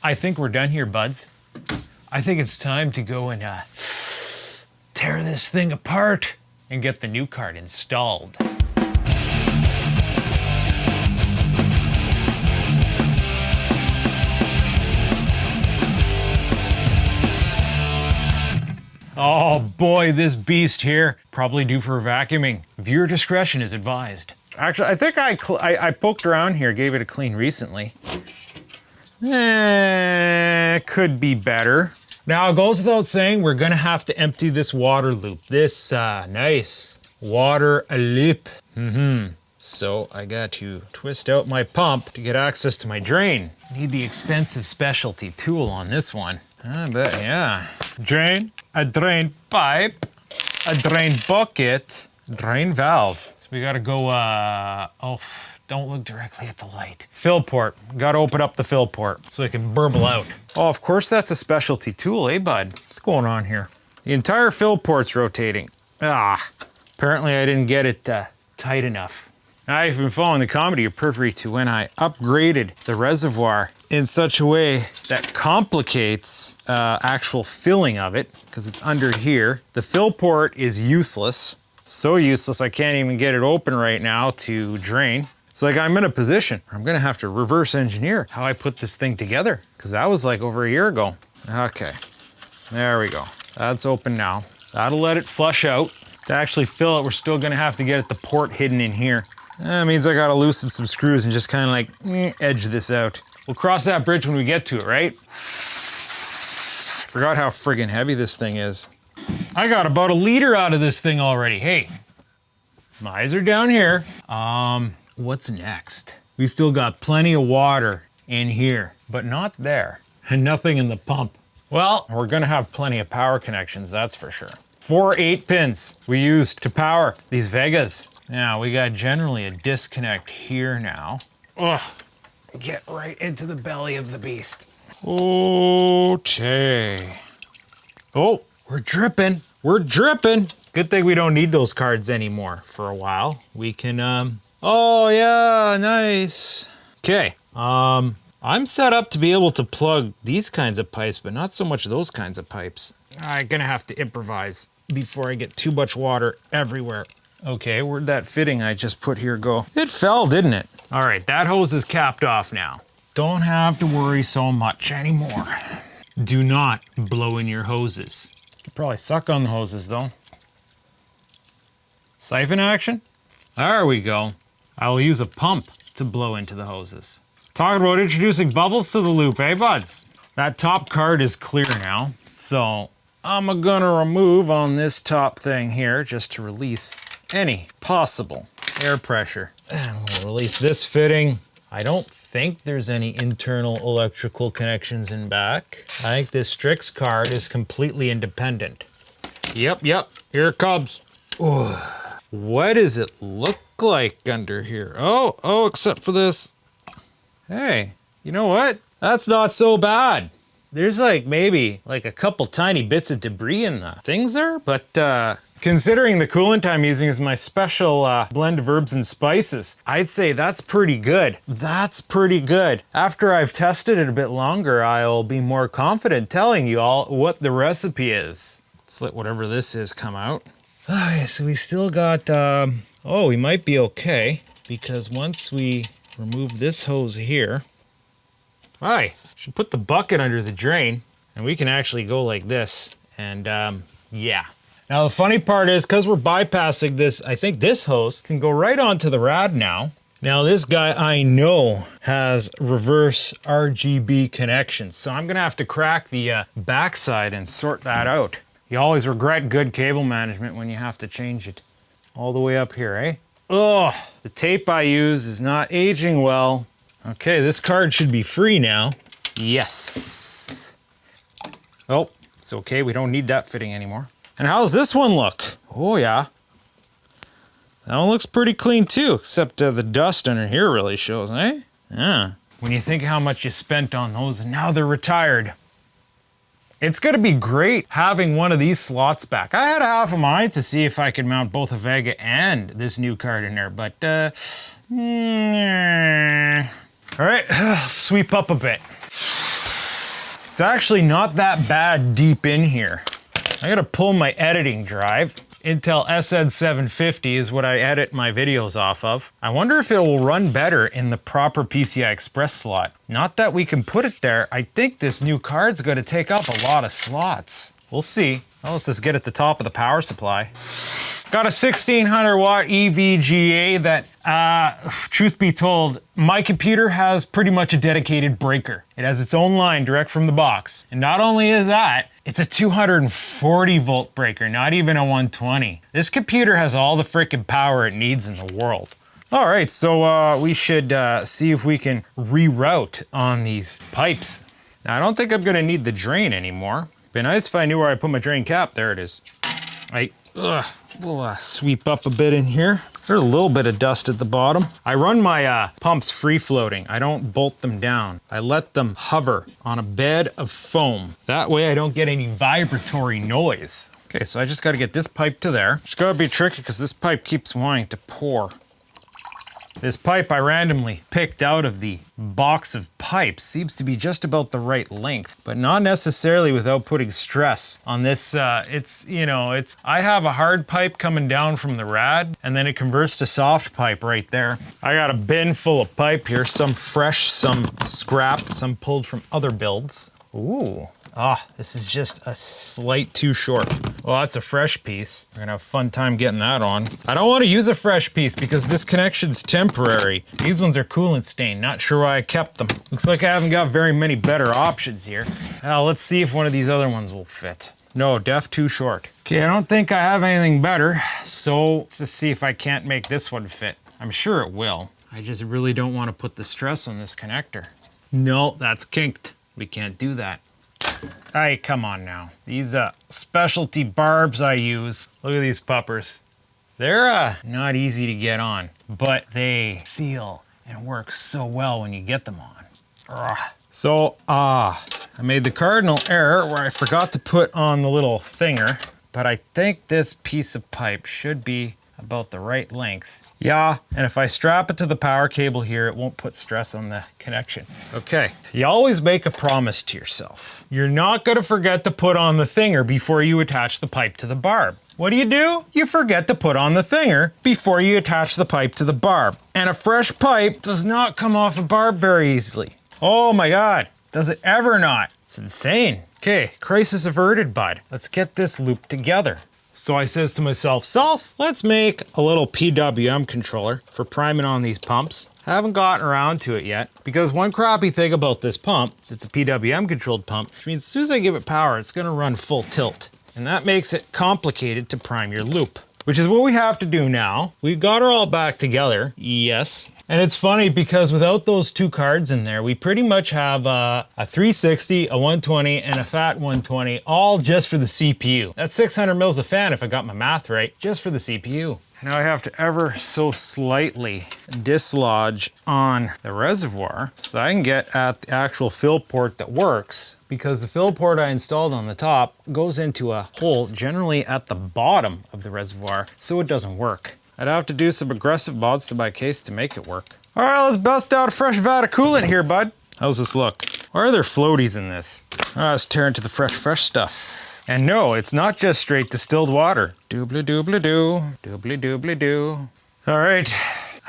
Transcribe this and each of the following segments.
I think we're done here, buds. I think it's time to go and tear this thing apart and get the new card installed. Oh boy, this beast here, probably due for vacuuming. Viewer discretion is advised. Actually, I think I poked around here, gave it a clean recently. Could be better. Now it goes without saying, we're gonna have to empty this water loop. This nice water loop. So I got to twist out my pump to get access to my drain. Need the expensive specialty tool on this one. I bet, yeah. Drain, a drain pipe, a drain bucket, drain valve. So we gotta go, don't look directly at the light. Fill port, gotta open up the fill port so it can burble out. Oh, of course that's a specialty tool, eh bud? What's going on here? The entire fill port's rotating. Apparently I didn't get it tight enough. Now, if you've been following the comedy, you're privy to when I upgraded the reservoir in such a way that complicates actual filling of it, because it's under here. The fill port is useless. So useless I can't even get it open right now to drain. It's like I'm in a position where I'm gonna have to reverse engineer how I put this thing together, because that was like over a year ago. Okay, there we go. That's open now. That'll let it flush out. To actually fill it, we're still gonna have to get the port hidden in here. That means I gotta loosen some screws and just kind of like edge this out. We'll cross that bridge when we get to it, right? Forgot how friggin' heavy this thing is. I got about 1 liter out of this thing already. Hey, my eyes are down here. What's next? We still got plenty of water in here, but not there. And nothing in the pump. Well, we're gonna have plenty of power connections, that's for sure. 4 8-pins we used to power these Vegas. Now, we got generally a disconnect here now. Ugh, get right into the belly of the beast. Okay. Oh, we're dripping. We're dripping. Good thing we don't need those cards anymore for a while. We can, oh yeah, nice. Okay, I'm set up to be able to plug these kinds of pipes, but not so much those kinds of pipes. I'm gonna have to improvise before I get too much water everywhere. Okay, where'd that fitting I just put here go? It fell, didn't it? All right, that hose is capped off now. Don't have to worry so much anymore. Do not blow in your hoses. You could probably suck on the hoses though. Siphon action? There we go. I will use a pump to blow into the hoses. Talking about introducing bubbles to the loop, eh buds? That top card is clear now, so I'm gonna remove on this top thing here just to release any possible air pressure. And we'll release this fitting. I don't think there's any internal electrical connections in back. I think this Strix card is completely independent. Yep, here it comes. Ooh. What does it look like under here? Oh, except for this. Hey, you know what? That's not so bad. There's like maybe like a couple tiny bits of debris in the things there, but considering the coolant I'm using is my special blend of herbs and spices, I'd say that's pretty good. That's pretty good. After I've tested it a bit longer, I'll be more confident telling you all what the recipe is. Let's let whatever this is come out. Okay, so we still got, we might be okay, because once we remove this hose here, should put the bucket under the drain, and we can actually go like this, and yeah. Now the funny part is, because we're bypassing this, I think this hose can go right onto the rad now. Now this guy I know has reverse RGB connections, so I'm gonna have to crack the backside and sort that out. You always regret good cable management when you have to change it. All the way up here, eh? Oh, the tape I use is not aging well. Okay, this card should be free now. Yes. Oh, it's okay, we don't need that fitting anymore. And how's this one look? Oh yeah. That one looks pretty clean too, except the dust under here really shows, eh? Yeah. When you think how much you spent on those and now they're retired. It's gonna be great having one of these slots back. I had half of mine to see if I could mount both a Vega and this new card in there, but all right, sweep up a bit. It's actually not that bad deep in here. I gotta pull my editing drive. Intel SN750 is what I edit my videos off of. I wonder if it will run better in the proper PCI Express slot. Not that we can put it there. I think this new card's gonna take up a lot of slots. We'll see. Well, let's just get at the top of the power supply. Got a 1600 watt EVGA that, truth be told, my computer has pretty much a dedicated breaker. It has its own line direct from the box. And not only is that, it's a 240 volt breaker, not even a 120. This computer has all the frickin' power it needs in the world. All right, so we should see if we can reroute on these pipes. Now, I don't think I'm gonna need the drain anymore. Be nice if I knew where I put my drain cap. There it is. We'll sweep up a bit in here. There's a little bit of dust at the bottom. I run my pumps free floating. I don't bolt them down. I let them hover on a bed of foam. That way I don't get any vibratory noise. Okay, so I just gotta get this pipe to there. It's gotta be tricky because this pipe keeps wanting to pour. This pipe I randomly picked out of the box of pipes seems to be just about the right length, but not necessarily without putting stress on this. I have a hard pipe coming down from the rad, and then it converts to soft pipe right there. I got a bin full of pipe here, some fresh, some scrap, some pulled from other builds. Ooh. This is just a slight too short. Well, that's a fresh piece. We're gonna have a fun time getting that on. I don't want to use a fresh piece because this connection's temporary. These ones are coolant stained. Not sure why I kept them. Looks like I haven't got very many better options here. Let's see if one of these other ones will fit. No, def too short. Okay, I don't think I have anything better. So let's see if I can't make this one fit. I'm sure it will. I just really don't want to put the stress on this connector. No, that's kinked. We can't do that. Hey, come on now. These specialty barbs I use, look at these puppers. They're not easy to get on, but they seal and work so well when you get them on. So, I made the cardinal error where I forgot to put on the little thinger, but I think this piece of pipe should be about the right length. Yeah, and if I strap it to the power cable here, it won't put stress on the connection. Okay, you always make a promise to yourself. You're not gonna forget to put on the thinger before you attach the pipe to the barb. What do? You forget to put on the thinger before you attach the pipe to the barb. And a fresh pipe does not come off a barb very easily. Oh my God, does it ever not? It's insane. Okay, crisis averted, bud. Let's get this loop together. So I says to myself, let's make a little PWM controller for priming on these pumps. Haven't gotten around to it yet because one crappy thing about this pump is it's a PWM controlled pump, which means as soon as I give it power, it's gonna run full tilt. And that makes it complicated to prime your loop, which is what we have to do now. We've got her all back together, yes. And it's funny because without those two cards in there, we pretty much have a 360, a 120, and a fat 120, all just for the CPU. That's 600 mils a fan if I got my math right, just for the CPU. Now I have to ever so slightly dislodge on the reservoir so that I can get at the actual fill port that works, because the fill port I installed on the top goes into a hole generally at the bottom of the reservoir, so it doesn't work. I'd have to do some aggressive mods to my case to make it work. All right, let's bust out a fresh vat of coolant here, bud. How's this look? Why are there floaties in this? Let's tear into the fresh stuff. And no, it's not just straight distilled water. Doobly-doobly-doo, doobly-doobly-doo. All right,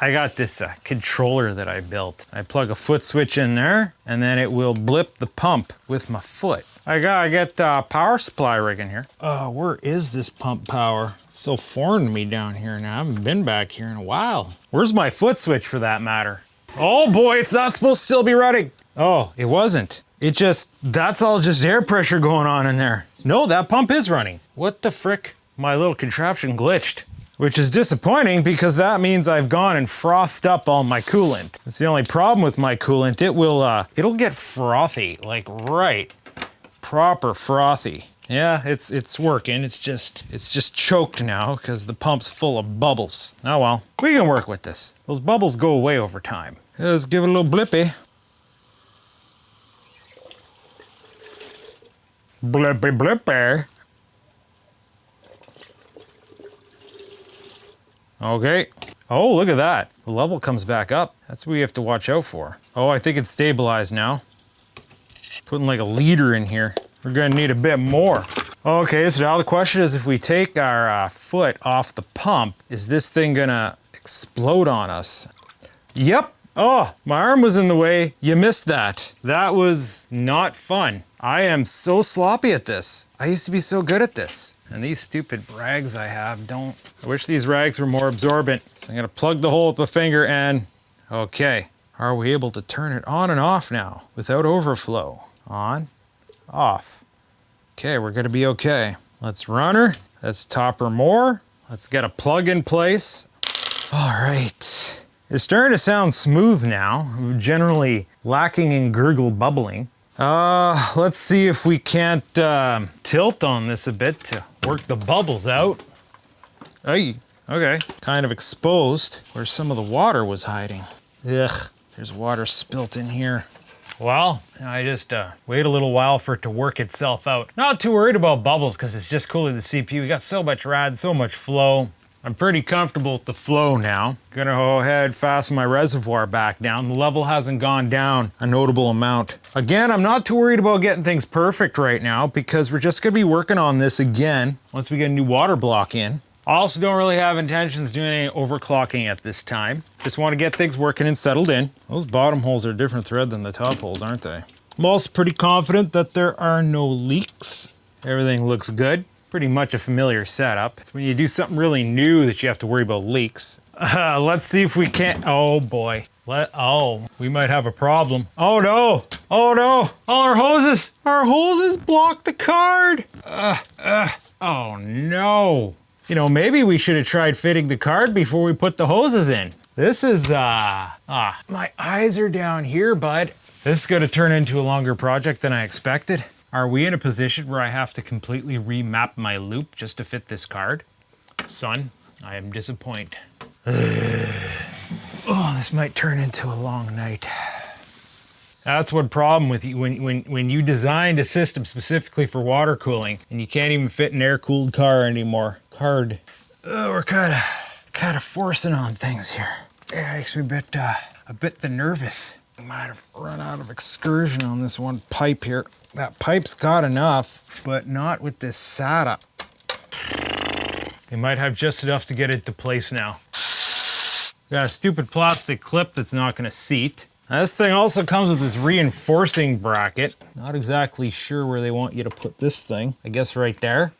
I got this controller that I built. I plug a foot switch in there, and then it will blip the pump with my foot. I get power supply rig in here. Where is this pump power? It's so foreign to me down here now. I haven't been back here in a while. Where's my foot switch for that matter? Oh boy, it's not supposed to still be running. Oh, it wasn't. That's all just air pressure going on in there. No, that pump is running. What the frick? My little contraption glitched. Which is disappointing because that means I've gone and frothed up all my coolant. That's the only problem with my coolant. It'll get frothy, like right. Proper frothy. Yeah, it's working. It's just choked now because the pump's full of bubbles. Oh well, we can work with this. Those bubbles go away over time. Let's give it a little blippy. Blippy blippy. Okay. Oh, look at that. The level comes back up. That's what we have to watch out for. Oh, I think it's stabilized now. Putting like a liter in here. We're gonna need a bit more. Okay, so now the question is, if we take our foot off the pump, is this thing gonna explode on us? Yep. Oh, my arm was in the way. You missed that. That was not fun. I am so sloppy at this. I used to be so good at this. And these stupid rags I have don't. I wish these rags were more absorbent. So I'm gonna plug the hole with the finger and, okay. Are we able to turn it on and off now without overflow? On, off. Okay, we're gonna be okay. Let's run her. Let's top her more. Let's get a plug in place. All right. It's starting to sound smooth now, generally lacking in gurgle bubbling. Let's see if we can't tilt on this a bit to work the bubbles out. Hey, okay. Kind of exposed where some of the water was hiding. Ugh, there's water spilt in here. Well, I just wait a little while for it to work itself out. Not too worried about bubbles because it's just cooling the CPU. We got so much rad, so much flow. I'm pretty comfortable with the flow now. Gonna go ahead, fasten my reservoir back down. The level hasn't gone down a notable amount. Again, I'm not too worried about getting things perfect right now because we're just gonna be working on this again once we get a new water block in. I also don't really have intentions doing any overclocking at this time. Just want to get things working and settled in. Those bottom holes are a different thread than the top holes, aren't they? I'm also pretty confident that there are no leaks. Everything looks good. Pretty much a familiar setup. It's when you do something really new that you have to worry about leaks. Let's see if we can't. Oh boy. We might have a problem. Oh no. Oh no. All our hoses block the card. Oh no. You know, maybe we should have tried fitting the card before we put the hoses in. This is, my eyes are down here, bud. This is gonna turn into a longer project than I expected. Are we in a position where I have to completely remap my loop just to fit this card? Son, I am disappointed. Oh, this might turn into a long night. That's one problem with you when you designed a system specifically for water cooling and you can't even fit an air-cooled car anymore. We're kind of forcing on things here. It makes me a bit nervous. I might have run out of excursion on this one pipe here. That pipe's got enough, but not with this SATA. We might have just enough to get it to place now. Got a stupid plastic clip that's not gonna seat. Now, this thing also comes with this reinforcing bracket. Not exactly sure where they want you to put this thing. I guess right there.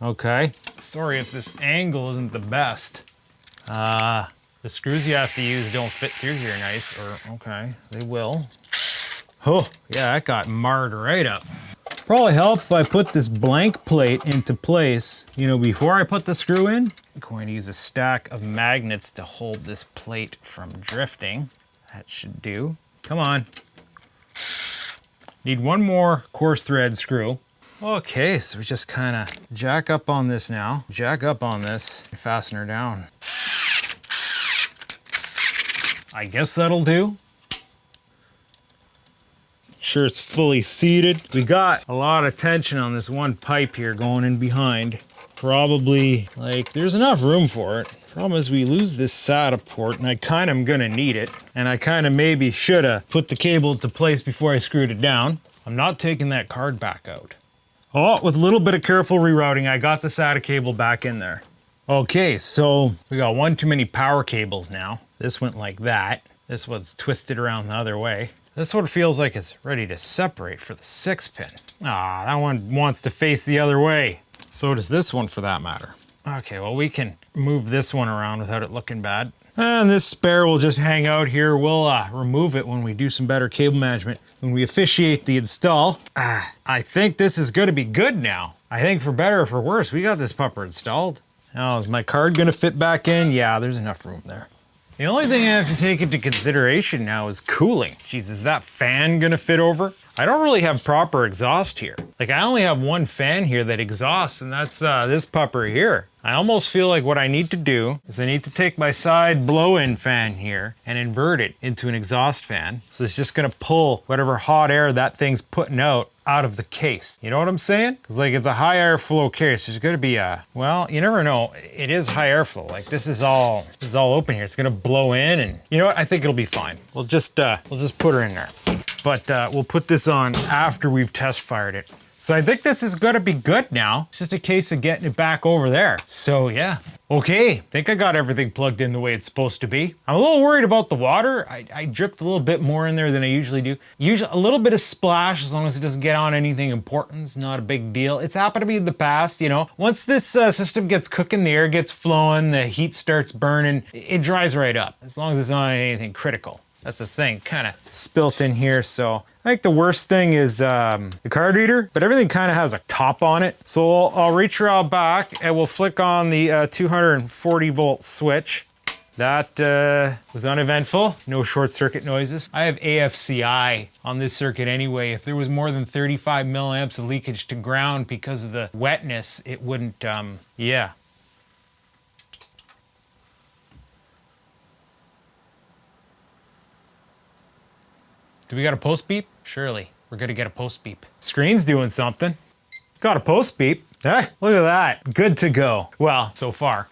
Okay. Sorry if this angle isn't the best. The screws you have to use don't fit through here nice, or okay, they will. Oh, yeah, that got marred right up. Probably help if I put this blank plate into place, you know, before I put the screw in. I'm going to use a stack of magnets to hold this plate from drifting. That should do. Come on. Need one more coarse thread screw. Okay, so we just kind of jack up on this now. Jack up on this and fasten her down. I guess that'll do. Sure it's fully seated. We got a lot of tension on this one pipe here going in behind. Probably, like, there's enough room for it. Problem is we lose this SATA port and I kind of am gonna need it. And I kind of maybe should have put the cable into place before I screwed it down. I'm not taking that card back out. Oh, with a little bit of careful rerouting, I got the SATA cable back in there. Okay, so we got one too many power cables now. This went like that. This one's twisted around the other way. This one feels like it's ready to separate for the 6-pin. Ah, that one wants to face the other way. So does this one for that matter. Okay, well we can move this one around without it looking bad. And this spare will just hang out here. We'll remove it when we do some better cable management, when we officiate the install. I think this is gonna be good now. I think for better or for worse, we got this pupper installed. Now, is my card gonna fit back in? Yeah, there's enough room there. The only thing I have to take into consideration now is cooling. Jeez, is that fan gonna fit over? I don't really have proper exhaust here. Like, I only have one fan here that exhausts, and that's this pupper here. I almost feel like what I need to do is I need to take my side blow-in fan here and invert it into an exhaust fan. So it's just gonna pull whatever hot air that thing's putting out of the case. You know what I'm saying? Because like it's a high airflow case. There's gonna be a, well, you never know. It is high airflow. Like this is all open here. It's gonna blow in and you know what? I think it'll be fine. We'll just put her in there. but we'll put this on after we've test fired it. So I think this is gonna be good now. It's just a case of getting it back over there. So yeah. Okay, think I got everything plugged in the way it's supposed to be. I'm a little worried about the water. I dripped a little bit more in there than I usually do. Usually a little bit of splash, as long as it doesn't get on anything important, it's not a big deal. It's happened to me in the past, you know. Once this system gets cooking, the air gets flowing, the heat starts burning, it dries right up, as long as it's not anything critical. That's the thing, kind of spilt in here. So I think the worst thing is the card reader, but everything kind of has a top on it. So I'll reach around back and we'll flick on the 240 volt switch. That was uneventful, no short circuit noises. I have AFCI on this circuit anyway. If there was more than 35 milliamps of leakage to ground because of the wetness, it wouldn't, yeah. Do we got a post beep? Surely, we're gonna get a post beep. Screen's doing something. Got a post beep. Hey, look at that, good to go. Well, so far.